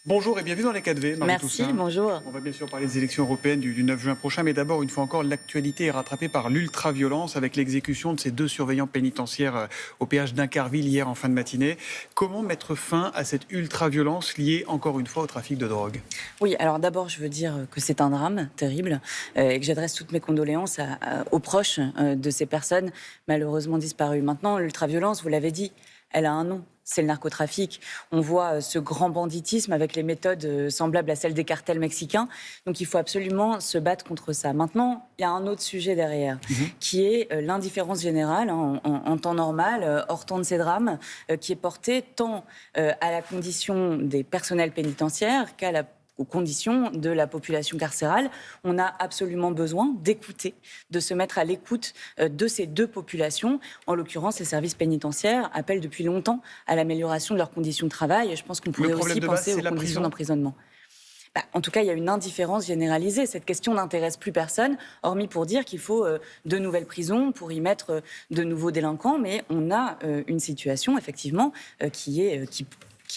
Bonjour et bienvenue dans les 4V, Marie Merci, Toussaint. bonjour. On va bien sûr parler des élections européennes du 9 juin prochain, mais d'abord, une fois encore, l'actualité est rattrapée par l'ultra-violence avec l'exécution de ces deux surveillants pénitentiaires au péage d'Incarville hier en fin de matinée. Comment mettre fin à cette ultra-violence liée encore une fois au trafic de drogue? Oui, alors d'abord, je veux dire que c'est un drame terrible et que j'adresse toutes mes condoléances aux proches de ces personnes malheureusement disparues. Maintenant, l'ultra-violence, vous l'avez dit, elle a un nom. C'est le narcotrafic. On voit ce grand banditisme avec les méthodes semblables à celles des cartels mexicains. Donc il faut absolument se battre contre ça. Maintenant, il y a un autre sujet derrière, qui est l'indifférence générale en temps normal, hors temps de ces drames, qui est portée tant à la condition des personnels pénitentiaires aux conditions de la population carcérale. On a absolument besoin d'écouter, de se mettre à l'écoute de ces deux populations. En l'occurrence, les services pénitentiaires appellent depuis longtemps à l'amélioration de leurs conditions de travail. Et je pense qu'on pourrait aussi penser aux conditions d'emprisonnement. En tout cas, il y a une indifférence généralisée. Cette question n'intéresse plus personne, hormis pour dire qu'il faut de nouvelles prisons pour y mettre de nouveaux délinquants. Mais on a une situation, effectivement, qui est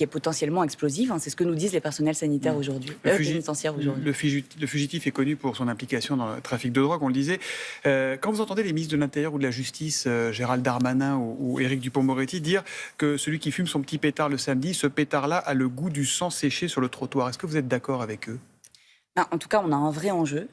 potentiellement explosive. C'est ce que nous disent les personnels sanitaires aujourd'hui, pénitentiaires aujourd'hui. Le fugitif est connu pour son implication dans le trafic de drogue, on le disait. Quand vous entendez les ministres de l'Intérieur ou de la Justice, Gérald Darmanin ou Éric Dupond-Moretti, dire que celui qui fume son petit pétard le samedi, ce pétard-là a le goût du sang séché sur le trottoir, est-ce que vous êtes d'accord avec eux? En tout cas, on a un vrai enjeu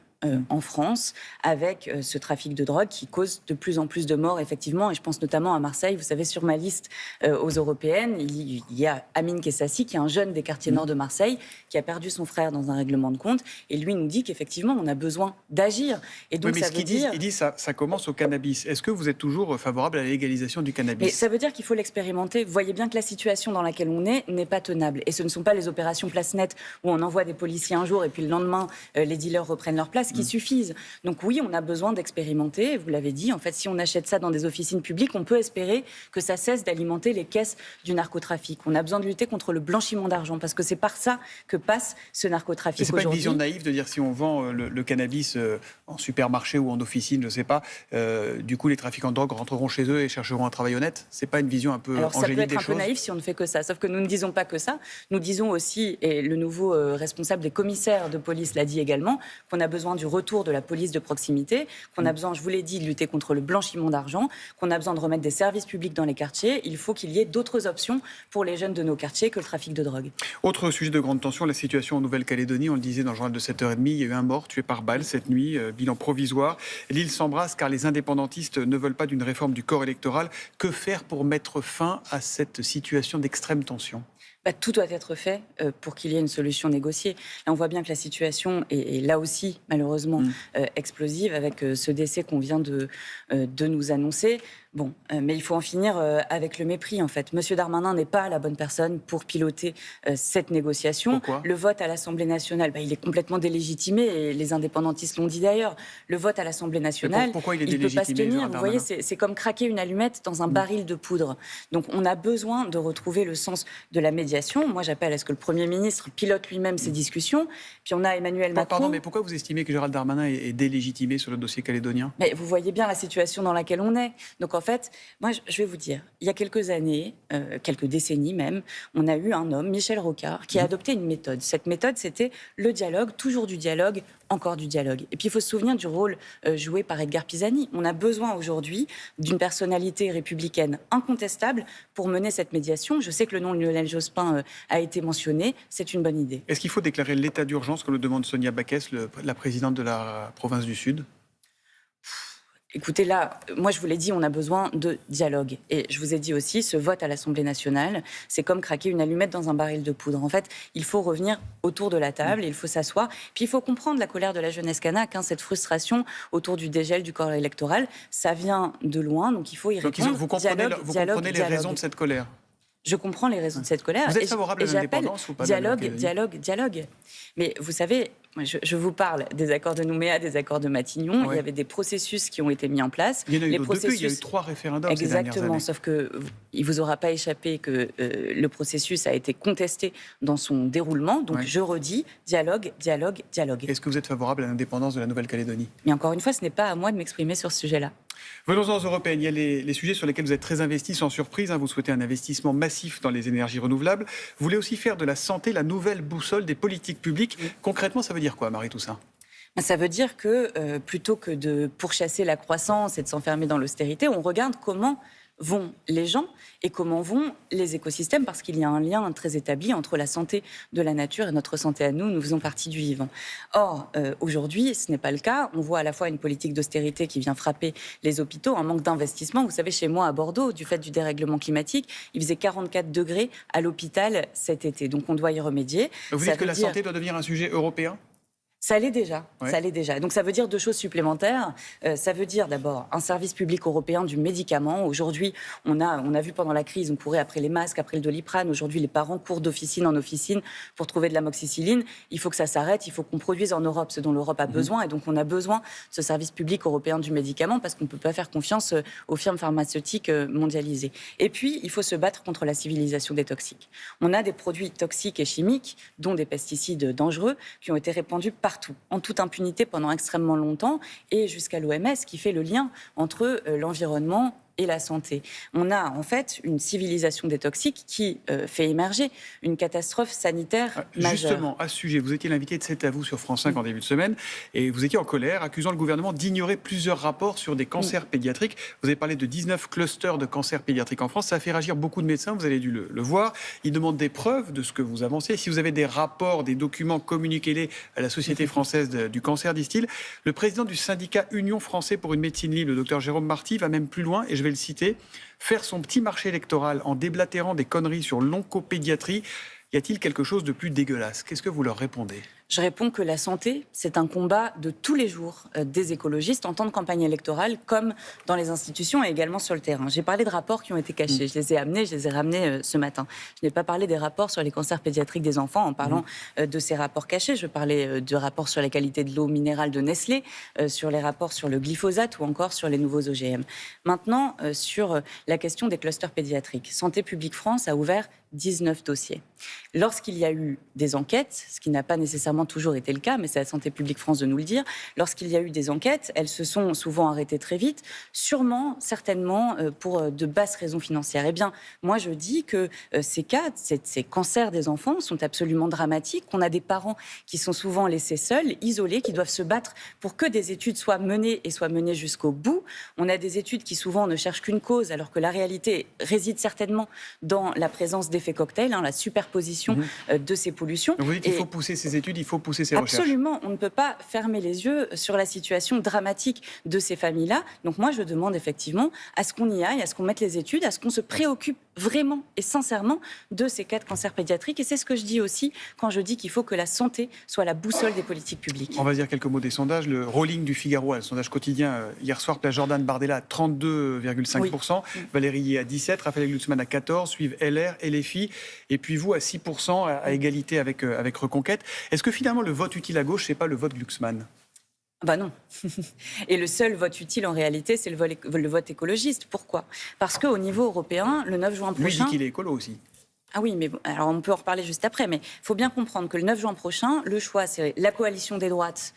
en France avec ce trafic de drogue qui cause de plus en plus de morts, effectivement. Et je pense notamment à Marseille. Vous savez, sur ma liste aux européennes, il y a Amine Kessassi, qui est un jeune des quartiers nord de Marseille, qui a perdu son frère dans un règlement de compte. Et lui nous dit qu'effectivement, on a besoin d'agir. Et donc, oui, mais il dit ça commence au cannabis. Est-ce que vous êtes toujours favorable à la légalisation du cannabis? Mais ça veut dire qu'il faut l'expérimenter. Vous voyez bien que la situation dans laquelle on est n'est pas tenable. Et ce ne sont pas les opérations place nette où on envoie des policiers un jour et puis le lendemain, les dealers reprennent leur place qui suffisent. Donc oui, on a besoin d'expérimenter. Vous l'avez dit, en fait, si on achète ça dans des officines publiques, on peut espérer que ça cesse d'alimenter les caisses du narcotrafic. On a besoin de lutter contre le blanchiment d'argent parce que c'est par ça que passe ce narcotrafic aujourd'hui. C'est pas une vision naïve de dire si on vend le cannabis en supermarché ou en officine, je sais pas, du coup les trafiquants de drogue rentreront chez eux et chercheront un travail honnête? C'est pas une vision un peu angélique des choses? Alors ça peut être un peu naïf si on ne fait que ça. Sauf que nous ne disons pas que ça. Nous disons aussi, et le nouveau responsable des commissaires de police l'a dit également, qu'on a besoin du retour de la police de proximité, qu'on a besoin, je vous l'ai dit, de lutter contre le blanchiment d'argent, qu'on a besoin de remettre des services publics dans les quartiers. Il faut qu'il y ait d'autres options pour les jeunes de nos quartiers que le trafic de drogue. Autre sujet de grande tension, la situation en Nouvelle-Calédonie. On le disait dans le journal de 7h30, il y a eu un mort tué par balle cette nuit, bilan provisoire. L'île s'embrasse car les indépendantistes ne veulent pas d'une réforme du corps électoral. Que faire pour mettre fin à cette situation d'extrême tension? Tout doit être fait pour qu'il y ait une solution négociée. Là, on voit bien que la situation est là aussi, malheureusement, explosive avec ce décès qu'on vient de nous annoncer. Bon, mais il faut en finir avec le mépris, en fait. Monsieur Darmanin n'est pas la bonne personne pour piloter cette négociation. Pourquoi ? Le vote à l'Assemblée nationale, il est complètement délégitimé, et les indépendantistes l'ont dit d'ailleurs. Le vote à l'Assemblée nationale, pourquoi il est ne peut pas se délégitimé, tenir. Gérald Vous voyez, Darmanin ? c'est comme craquer une allumette dans un baril de poudre. Donc, on a besoin de retrouver le sens de la médiation. Moi, j'appelle à ce que le Premier ministre pilote lui-même ces discussions. Puis on a Emmanuel Macron... Pardon, mais pourquoi vous estimez que Gérald Darmanin est délégitimé sur le dossier calédonien ? Mais vous voyez bien la situation dans laquelle on est. Donc en fait, moi, je vais vous dire, il y a quelques années, quelques décennies même, on a eu un homme, Michel Rocard, qui a adopté une méthode. Cette méthode, c'était le dialogue, toujours du dialogue, encore du dialogue. Et puis il faut se souvenir du rôle joué par Edgar Pisani. On a besoin aujourd'hui d'une personnalité républicaine incontestable pour mener cette médiation. Je sais que le nom de Lionel Jospin a été mentionné. C'est une bonne idée. Est-ce qu'il faut déclarer l'état d'urgence, comme le demande Sonia Backès, la présidente de la province du Sud ? Écoutez, là, moi je vous l'ai dit, on a besoin de dialogue. Et je vous ai dit aussi, ce vote à l'Assemblée nationale, c'est comme craquer une allumette dans un baril de poudre. En fait, il faut revenir autour de la table, il faut s'asseoir. Puis il faut comprendre la colère de la jeunesse kanak, cette frustration autour du dégel du corps électoral. Ça vient de loin, donc il faut y répondre. Donc vous comprenez les raisons de cette colère ? Je comprends les raisons de cette colère. Vous êtes favorable à l'indépendance ou pas ? Dialogue. Mais vous savez, je vous parle des accords de Nouméa, des accords de Matignon. Ouais. Il y avait des processus qui ont été mis en place. Il y en a eu d'autres depuis. Il y a eu 3 référendums ces dernières années. Exactement, sauf qu'il ne vous aura pas échappé que le processus a été contesté dans son déroulement. Donc je redis, dialogue. Est-ce que vous êtes favorable à l'indépendance de la Nouvelle-Calédonie ? Mais encore une fois, ce n'est pas à moi de m'exprimer sur ce sujet-là. Venons-en aux européennes. Il y a les sujets sur lesquels vous êtes très investis, sans surprise. Vous souhaitez un investissement massif dans les énergies renouvelables. Vous voulez aussi faire de la santé la nouvelle boussole des politiques publiques. Concrètement, ça veut dire quoi, Marie Toussaint ? Ça veut dire que plutôt que de pourchasser la croissance et de s'enfermer dans l'austérité, on regarde comment vont les gens et comment vont les écosystèmes, parce qu'il y a un lien très établi entre la santé de la nature et notre santé à nous. Nous faisons partie du vivant. Or, aujourd'hui, ce n'est pas le cas. On voit à la fois une politique d'austérité qui vient frapper les hôpitaux, un manque d'investissement. Vous savez, chez moi à Bordeaux, du fait du dérèglement climatique, il faisait 44 degrés à l'hôpital cet été. Donc on doit y remédier. Vous dites que la santé doit devenir un sujet européen ? Ça l'est déjà, ouais. Ça l'est déjà. Donc ça veut dire deux choses supplémentaires. Ça veut dire d'abord un service public européen du médicament. Aujourd'hui, on a vu pendant la crise, on courait après les masques, après le Doliprane. Aujourd'hui, les parents courent d'officine en officine pour trouver de l'amoxicilline. Il faut que ça s'arrête, il faut qu'on produise en Europe ce dont l'Europe a besoin. Et donc on a besoin de ce service public européen du médicament parce qu'on ne peut pas faire confiance aux firmes pharmaceutiques mondialisées. Et puis, il faut se battre contre la civilisation des toxiques. On a des produits toxiques et chimiques, dont des pesticides dangereux, qui ont été répandus partout, en toute impunité pendant extrêmement longtemps, et jusqu'à l'OMS qui fait le lien entre l'environnement et la santé. On a en fait une civilisation des toxiques qui fait émerger une catastrophe sanitaire majeure. Justement, à ce sujet, vous étiez l'invité de C'est à vous sur France 5 en début de semaine, et vous étiez en colère, accusant le gouvernement d'ignorer plusieurs rapports sur des cancers pédiatriques. Vous avez parlé de 19 clusters de cancers pédiatriques en France. Ça a fait réagir beaucoup de médecins, vous avez dû le voir. Ils demandent des preuves de ce que vous avancez. Si vous avez des rapports, des documents, communiquez-les à la Société française du cancer, disent-ils. Le président du syndicat Union français pour une médecine libre, le docteur Jérôme Marty, va même plus loin, et je vais le citer, faire son petit marché électoral en déblatérant des conneries sur l'oncopédiatrie. Y a-t-il quelque chose de plus dégueulasse ? Qu'est-ce que vous leur répondez ? Je réponds que la santé, c'est un combat de tous les jours des écologistes en temps de campagne électorale, comme dans les institutions et également sur le terrain. J'ai parlé de rapports qui ont été cachés. Je les ai amenés, je les ai ramenés ce matin. Je n'ai pas parlé des rapports sur les cancers pédiatriques des enfants en parlant de ces rapports cachés. Je parlais de rapports sur la qualité de l'eau minérale de Nestlé, sur les rapports sur le glyphosate ou encore sur les nouveaux OGM. Maintenant, sur la question des clusters pédiatriques. Santé publique France a ouvert 19 dossiers. Lorsqu'il y a eu des enquêtes, ce qui n'a pas nécessairement toujours été le cas, mais c'est à Santé publique France de nous le dire, lorsqu'il y a eu des enquêtes, elles se sont souvent arrêtées très vite, sûrement, certainement, pour de basses raisons financières. Eh bien, moi je dis que ces cas, ces cancers des enfants sont absolument dramatiques, qu'on a des parents qui sont souvent laissés seuls, isolés, qui doivent se battre pour que des études soient menées et soient menées jusqu'au bout. On a des études qui souvent ne cherchent qu'une cause, alors que la réalité réside certainement dans la présence d'effets cocktails, la superposition de ces pollutions. Donc vous dites qu'il faut pousser ces études, il faut pousser ces recherches. Absolument, on ne peut pas fermer les yeux sur la situation dramatique de ces familles-là. Donc moi, je demande effectivement à ce qu'on y aille, à ce qu'on mette les études, à ce qu'on se préoccupe vraiment et sincèrement de ces cas de cancer pédiatrique. Et c'est ce que je dis aussi quand je dis qu'il faut que la santé soit la boussole des politiques publiques. On va dire quelques mots des sondages. Le Rolling du Figaro, le sondage quotidien, hier soir, place Jordan Bardella à 32,5%, Valérie Yé à 17%, Raphaël Glucksmann à 14%, suivent LR et les filles, et puis vous à 6%, à égalité avec Reconquête. Est-ce que finalement le vote utile à gauche, c'est pas le vote Glucksmann ? Bah non. Et le seul vote utile en réalité, c'est le vote écologiste. Pourquoi ? Parce qu'au niveau européen, le 9 juin prochain... Lui dit qu'il est écolo aussi. Ah oui, mais bon, alors on peut en reparler juste après, mais il faut bien comprendre que le 9 juin prochain, le choix, c'est la coalition des droites,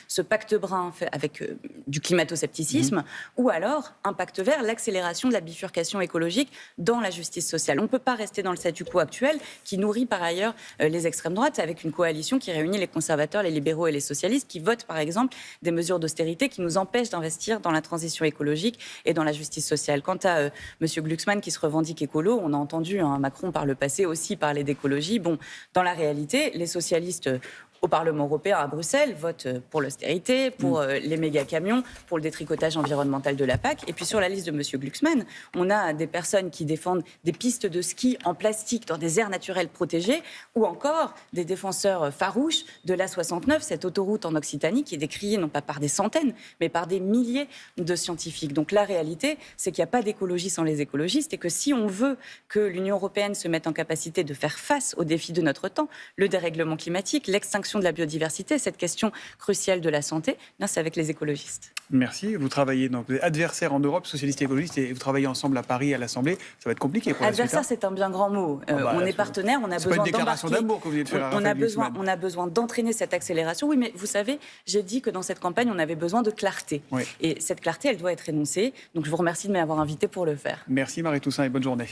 ce pacte brun fait avec du climato-scepticisme, ou alors un pacte vert, l'accélération de la bifurcation écologique dans la justice sociale. On ne peut pas rester dans le statu quo actuel, qui nourrit par ailleurs les extrêmes droites, avec une coalition qui réunit les conservateurs, les libéraux et les socialistes, qui votent par exemple des mesures d'austérité qui nous empêchent d'investir dans la transition écologique et dans la justice sociale. Quant à M. Glucksmann qui se revendique écolo, on a entendu Macron par le passé aussi parler d'écologie. Bon, dans la réalité, les socialistes au Parlement européen à Bruxelles votent pour l'austérité, pour les méga-camions, pour le détricotage environnemental de la PAC. Et puis sur la liste de M. Glucksmann, on a des personnes qui défendent des pistes de ski en plastique dans des aires naturelles protégées, ou encore des défenseurs farouches de l'A69, cette autoroute en Occitanie qui est décriée non pas par des centaines, mais par des milliers de scientifiques. Donc la réalité, c'est qu'il n'y a pas d'écologie sans les écologistes, et que si on veut que l'Union européenne se mette en capacité de faire face aux défis de notre temps, le dérèglement climatique, l'extinction protection de la biodiversité, cette question cruciale de la santé, c'est avec les écologistes. Merci. Vous travaillez donc adversaires en Europe, socialistes et écologistes, et vous travaillez ensemble à Paris, à l'Assemblée. Ça va être compliqué pour la suite. Adversaire, c'est un bien grand mot. On est partenaires, on a besoin d'embarquer. C'est pas une déclaration d'amour que vous venez de faire. On a besoin d'entraîner cette accélération. Oui, mais vous savez, j'ai dit que dans cette campagne, on avait besoin de clarté. Oui. Et cette clarté, elle doit être énoncée. Donc je vous remercie de m'avoir invité pour le faire. Merci Marie Toussaint et bonne journée.